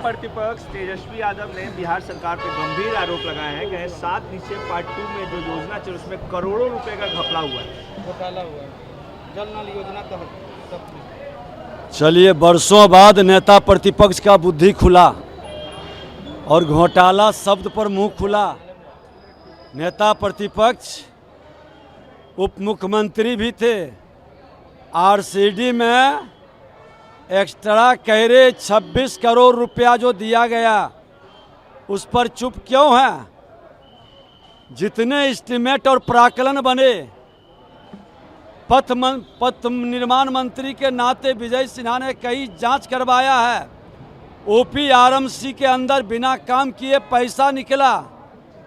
प्रतिपक्ष तेजस्वी यादव ने बिहार सरकार पर गंभीर आरोप लगाए हैं कि 7 निक्षेप पार्ट 2 में जो योजना चल उसमें करोड़ों रुपए का घपला हुआ है, घोटाला हुआ है, जल नल योजना तहत सब कुछ। चलिए, वर्षों बाद नेता प्रतिपक्ष का बुद्धि खुला और घोटाला शब्द पर मुंह खुला। नेता प्रतिपक्ष उप मुख्यमंत्री भी थे। आरसीडी में एक्स्ट्रा कैरे 26 करोड़ रुपया जो दिया गया उस पर चुप क्यों है? जितने एस्टीमेट और प्राकलन बने, पथ निर्माण मंत्री के नाते विजय सिन्हा ने कई जांच करवाया है। ओपीआरएमसी के अंदर बिना काम किए पैसा निकला।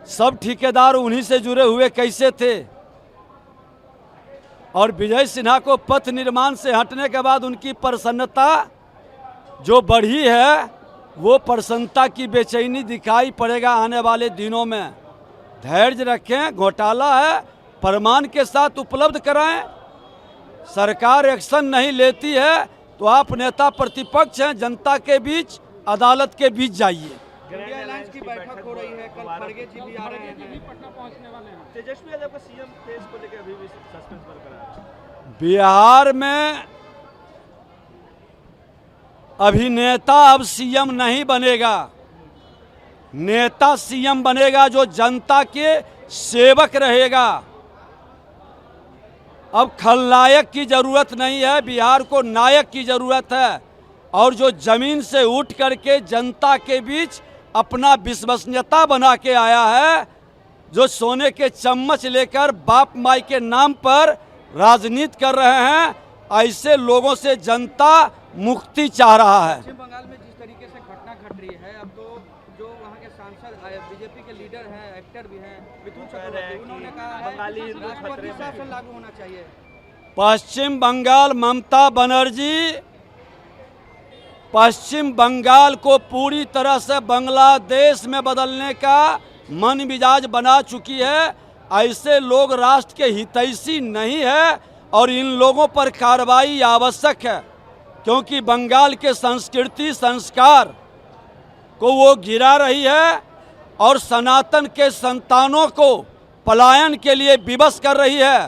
सब ठेकेदार उन्हीं से जुड़े हुए कैसे थे? और विजय सिन्हा को पथ निर्माण से हटने के बाद उनकी प्रसन्नता जो बढ़ी है, वो प्रसन्नता की बेचैनी दिखाई पड़ेगा आने वाले दिनों में। धैर्य रखें, घोटाला है, प्रमाण के साथ उपलब्ध कराएं। सरकार एक्शन नहीं लेती है तो आप नेता प्रतिपक्ष हैं, जनता के बीच, अदालत के बीच जाइए। इंडिया अलायंस की बैठक हो रही है, कल खड़गे जी भी आ रहे हैं, पटना पहुंचने वाले हैं। तेजस्वी यादव का सीएम फेस को लेकर अभी भी सस्पेंस बरकरार है। बिहार में अभिनेता अब सीएम नहीं बनेगा। नेता सीएम बनेगा जो जनता के सेवक रहेगा। अब खलनायक की जरूरत नहीं है, बिहार को नायक की जरूरत है। और जो जमीन से उठ करके जनता के बीच अपना विश्वसनीयता बना के आया है, जो सोने के चम्मच लेकर बाप माई के नाम पर राजनीति कर रहे हैं, ऐसे लोगों से जनता मुक्ति चाह रहा है। पश्चिम बंगाल में जिस तरीके से घटना घट रही है, अब तो जो वहाँ के सांसद बीजेपी के लीडर हैं, एक्टर भी हैं, मिथुन चक्रवर्ती, उन्होंने कहा है राष्ट्रपति शासन लागू होना चाहिए। पश्चिम बंगाल, ममता बनर्जी पश्चिम बंगाल को पूरी तरह से बांग्लादेश में बदलने का मन मिजाज बना चुकी है। ऐसे लोग राष्ट्र के हितैषी नहीं है और इन लोगों पर कार्रवाई आवश्यक है, क्योंकि बंगाल के संस्कृति संस्कार को वो गिरा रही है और सनातन के संतानों को पलायन के लिए विवश कर रही है।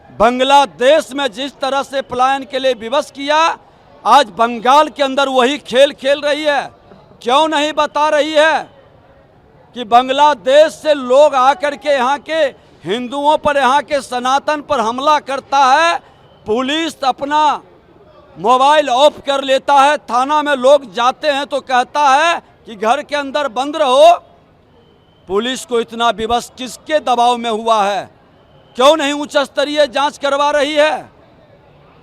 बांग्लादेश में जिस तरह से पलायन के लिए विवश किया, आज बंगाल के अंदर वही खेल खेल रही है। क्यों नहीं बता रही है कि बांग्लादेश से लोग आकर के यहाँ के हिंदुओं पर, यहाँ के सनातन पर हमला करता है, पुलिस अपना मोबाइल ऑफ कर लेता है, थाना में लोग जाते हैं तो कहता है कि घर के अंदर बंद रहो। पुलिस को इतना विवश किसके दबाव में हुआ है? क्यों नहीं उच्च स्तरीय जांच करवा रही है?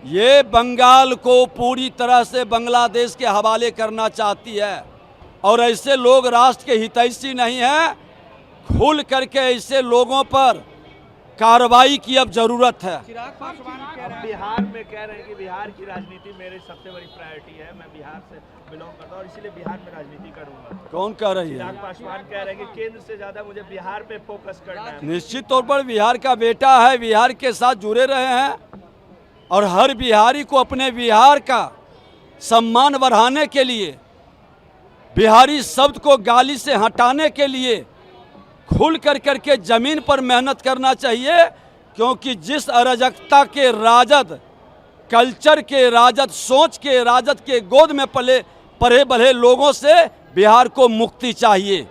ये बंगाल को पूरी तरह से बांग्लादेश के हवाले करना चाहती है और ऐसे लोग राष्ट्र के हितैषी नहीं हैं। खुल करके ऐसे लोगों पर कार्रवाई की अब जरूरत है। चिराग पासवान कह रहे हैं, बिहार में कह रहे हैं कि बिहार की राजनीति मेरी सबसे बड़ी प्रायोरिटी है, मैं बिहार से बिलोंग करता हूँ और इसीलिए बिहार में राजनीति करूंगा। कौन कह रही है? चिराग पासवान कह रहे हैं कि केंद्र से ज्यादा मुझे बिहार पे फोकस करना है। निश्चित तौर पर बिहार का बेटा है, बिहार के साथ जुड़े रहे हैं और हर बिहारी को अपने बिहार का सम्मान बढ़ाने के लिए, बिहारी शब्द को गाली से हटाने के लिए खुल कर करके जमीन पर मेहनत करना चाहिए, क्योंकि जिस अराजकता के राजद, कल्चर के राजद, सोच के राजद के गोद में पले बढ़े लोगों से बिहार को मुक्ति चाहिए।